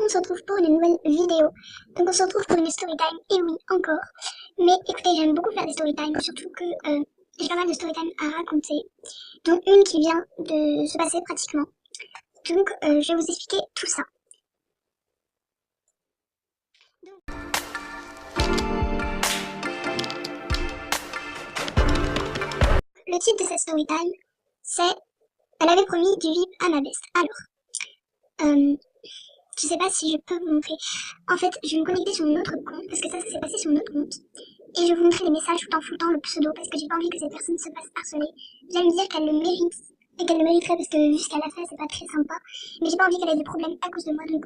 on se retrouve pour une nouvelle vidéo. Donc on se retrouve pour une story time, et oui, encore. Mais écoutez, j'aime beaucoup faire des story time, surtout que j'ai pas mal de story time à raconter, dont une qui vient de se passer pratiquement. Donc je vais vous expliquer tout ça. Le titre de cette story time, c'est « Elle avait promis du VIP à ma best ». Alors, je sais pas si je peux vous montrer. En fait, je vais me connecter sur mon autre compte, parce que ça s'est passé sur mon autre compte. Et je vais vous montrer les messages tout en foutant le pseudo, parce que j'ai pas envie que cette personne se fasse harceler. Vous allez me dire qu'elle le mérite, et qu'elle le mériterait, parce que vu ce qu'elle a fait, c'est pas très sympa. Mais j'ai pas envie qu'elle ait des problèmes à cause de moi, donc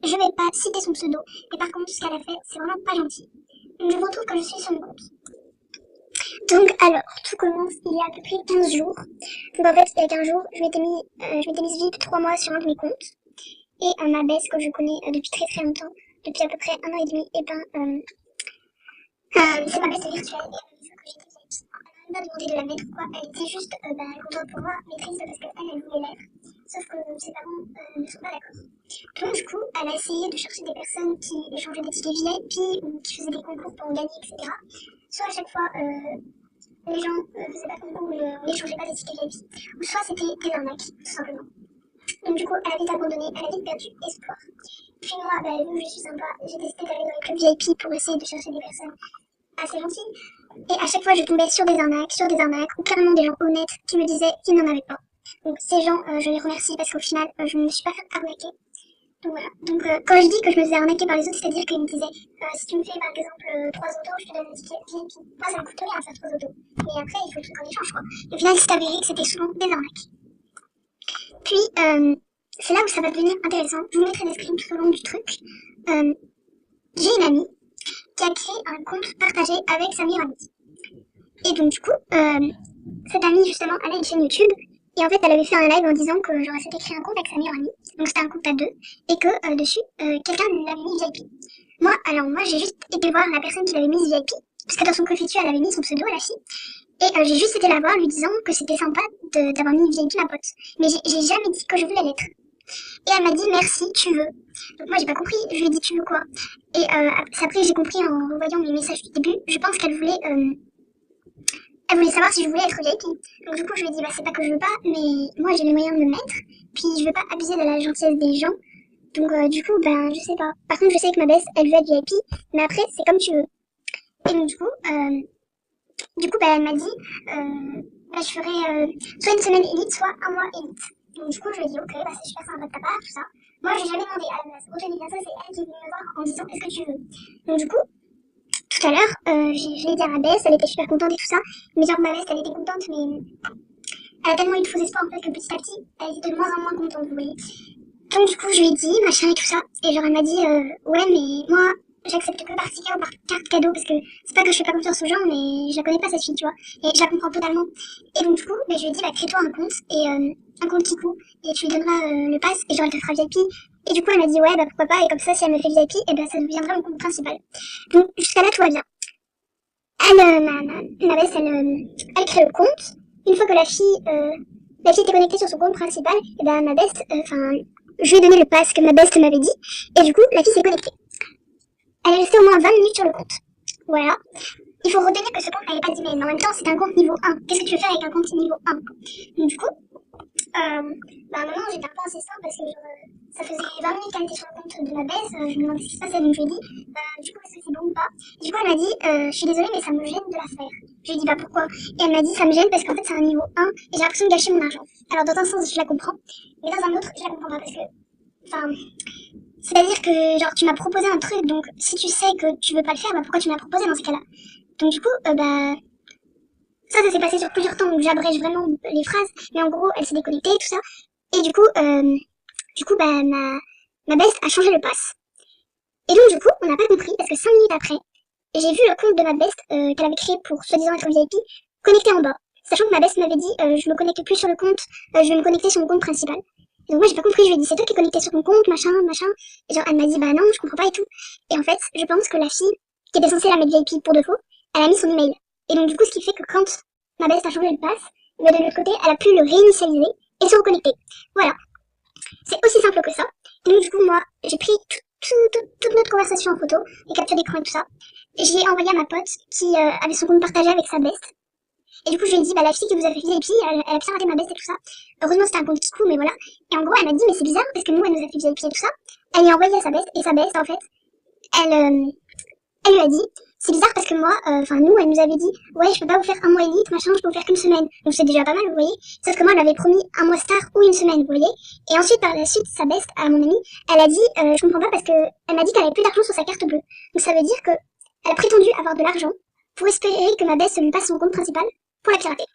je vais pas citer son pseudo. Mais par contre, ce qu'elle a fait, c'est vraiment pas gentil. Donc je vous retrouve quand je suis sur mon compte. Donc alors, tout commence il y a à peu près 15 jours. Donc en fait, il y a 15 jours, je m'étais mise VIP 3 mois sur un de mes comptes. Et ma best que je connais depuis très longtemps, depuis à peu près 1 an et demi, et c'est ma best virtuelle. Et elle m'a dit que j'étais VIP. Elle m'a pas demandé de la mettre ou quoi, elle était juste contente pour moi, mais triste parce qu'elle voulait l'être. Sauf que ses parents ne sont pas d'accord. Donc du coup, elle a essayé de chercher des personnes qui échangeaient des tickets VIP ou qui faisaient des concours pour en gagner, etc. Soit à chaque fois, les gens faisaient pas de concours ou n'échangeaient pas des tickets VIP, ou soit c'était des arnaques, tout simplement. Donc du coup, elle a vite abandonné, elle a vite perdu espoir. Puis moi, vu que je suis sympa, j'ai décidé d'aller dans les clubs VIP pour essayer de chercher des personnes assez gentilles. Et à chaque fois, je tombais sur des arnaques, ou carrément des gens honnêtes qui me disaient qu'ils n'en avaient pas. Donc ces gens, je les remercie parce qu'au final, je ne me suis pas fait arnaquer. Donc voilà. Donc quand je dis que je me faisais arnaquer par les autres, c'est-à-dire qu'ils me disaient si tu me fais par exemple 3 autos, je te donne un ticket VIP. Moi, ça me coûte rien à faire 3 autos. Mais après, il faut le truc en échange, quoi. Et au final, c'est avéré que c'était souvent des arnaques. Puis, c'est là où ça va devenir intéressant. Je vous mettrai des screens tout au long du truc. J'ai une amie qui a créé un compte partagé avec sa meilleure amie. Et donc, du coup, cette amie, justement, elle a une chaîne YouTube. Et en fait, elle avait fait un live en disant que j'aurais souhaité créer un compte avec sa meilleure amie. Donc, c'était un compte à deux. Et que, dessus, quelqu'un l'avait mis VIP. Moi, j'ai juste été voir la personne qui l'avait mise VIP. Parce que dans son préfecture, elle avait mis son pseudo, la fille. Et j'ai juste été la voir lui disant que c'était sympa d'avoir mis VIP ma pote. Mais j'ai jamais dit que je voulais l'être. Et elle m'a dit merci, tu veux. Donc moi j'ai pas compris, je lui ai dit tu veux quoi. Et après j'ai compris en revoyant mes messages du début, je pense qu'elle voulait savoir si je voulais être VIP. Donc du coup je lui ai dit bah c'est pas que je veux pas, mais moi j'ai les moyens de me mettre. Puis je veux pas abuser de la gentillesse des gens. Donc du coup je sais pas. Par contre je sais que ma best elle veut être VIP, mais après c'est comme tu veux. Et donc du coup elle m'a dit, je ferai soit une semaine élite, soit un mois élite. Donc du coup, je lui ai dit, ok, c'est super sympa de ta part, tout ça. Moi, j'ai jamais demandé à la base. Autant ça, c'est elle qui est venue me voir en disant, est-ce que tu veux. Donc du coup, tout à l'heure, je l'ai dit à ma best, elle était super contente et tout ça. Mais genre, ma best, elle était contente, mais elle a tellement eu de faux espoirs en fait que petit à petit, elle était de moins en moins contente, vous voyez. Donc du coup, je lui ai dit, machin et tout ça. Et genre, elle m'a dit, ouais, mais moi, j'accepte que par ticket ou par carte cadeau parce que c'est pas que je fais pas confiance aux gens, mais je la connais pas cette fille, tu vois. Et je la comprends totalement. Et donc du coup, je lui ai dit, crée-toi un compte et un compte Kikou et tu lui donneras le pass et genre elle te fera VIP. Et du coup, elle m'a dit, ouais, pourquoi pas. Et comme ça, si elle me fait VIP, et ça deviendra mon compte principal. Donc jusqu'à là, tout va bien. Ma best, elle crée le compte. Une fois que la fille était connectée sur son compte principal, et ma best, je lui ai donné le pass que ma best m'avait dit. Et du coup, la fille s'est connectée. Elle est restée au moins 20 minutes sur le compte. Voilà. Il faut retenir que ce compte n'avait pas d'email, mais en même temps, c'est un compte niveau 1. Qu'est-ce que tu veux faire avec un compte niveau 1? Donc, du coup, à un moment, j'étais un peu insistant parce que ça faisait 20 minutes qu'elle était sur le compte de ma baisse. Je me demandais ce qui se passait, donc je lui ai dit, du coup, est-ce que c'est bon ou pas? Et du coup, elle m'a dit, je suis désolée, mais ça me gêne de la faire. Je lui ai dit, pourquoi? Et elle m'a dit, ça me gêne parce qu'en fait, c'est un niveau 1 et j'ai l'impression de gâcher mon argent. Alors, dans un sens, je la comprends, mais dans un autre, je la comprends pas parce que, c'est-à-dire que, genre, tu m'as proposé un truc, donc si tu sais que tu veux pas le faire, pourquoi tu m'as proposé dans ces cas-là? Donc du coup, ça s'est passé sur plusieurs temps, donc j'abrège vraiment les phrases, mais en gros, elle s'est déconnectée, tout ça, et du coup, ma best a changé le pass. Et donc du coup, on n'a pas compris, parce que 5 minutes après, j'ai vu le compte de ma best qu'elle avait créé pour soi-disant être VIP, connecté en bas, sachant que ma best m'avait dit, je me connecte plus sur le compte, je vais me connecter sur mon compte principal. Et donc moi j'ai pas compris, je lui ai dit c'est toi qui es connecté sur ton compte, machin. Et genre elle m'a dit non, je comprends pas et tout. Et en fait, je pense que la fille qui était censée la mettre VIP pour de faux, elle a mis son email. Et donc du coup ce qui fait que quand ma best a changé le pass, de l'autre côté, elle a pu le réinitialiser et se reconnecter. Voilà. C'est aussi simple que ça. Donc du coup, moi, j'ai pris toute notre conversation en photo, les captures d'écran et tout ça. Je l'ai envoyé à ma pote qui avait son compte partagé avec sa best. Et du coup, je lui ai dit, bah, la fille qui vous a fait filer les pieds, elle a bien raté ma best et tout ça. Heureusement, c'était un compte Kikou, mais voilà. Et en gros, elle m'a dit, mais c'est bizarre, parce que nous, elle nous a fait filer les pieds et tout ça. Elle lui a envoyé à sa best, et sa best, en fait, elle lui a dit, c'est bizarre parce que moi, nous, elle nous avait dit, ouais, je peux pas vous faire un mois élite, machin, je peux vous faire qu'une semaine. Donc c'est déjà pas mal, vous voyez. Sauf que moi, elle m'avait promis un mois star ou une semaine, vous voyez. Et ensuite, par la suite, sa best, à mon amie, elle a dit, je comprends pas parce que elle m'a dit qu'elle avait plus d'argent sur sa carte bleue. Donc ça veut dire que elle a prétendu avoir de l'argent pour espérer que ma best lui passe son compte principal pour la pirater.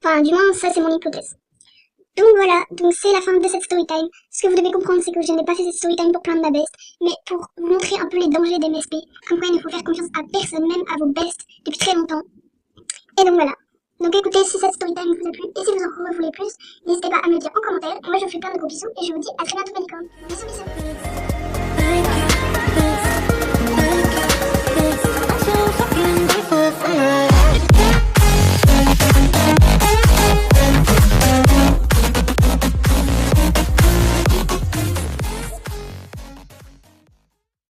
Enfin, du moins, ça, c'est mon hypothèse. Donc voilà, donc c'est la fin de cette storytime. Ce que vous devez comprendre, c'est que je n'ai pas fait cette storytime pour plaindre ma best, mais pour vous montrer un peu les dangers des MSP, comme quoi il ne faut faire confiance à personne, même à vos bestes, depuis très longtemps. Et donc voilà. Donc écoutez, si cette storytime vous a plu, et si vous en voulez plus, n'hésitez pas à me le dire en commentaire. Moi je vous fais plein de gros bisous, et je vous dis à très bientôt mes licornes. Bisous bisous.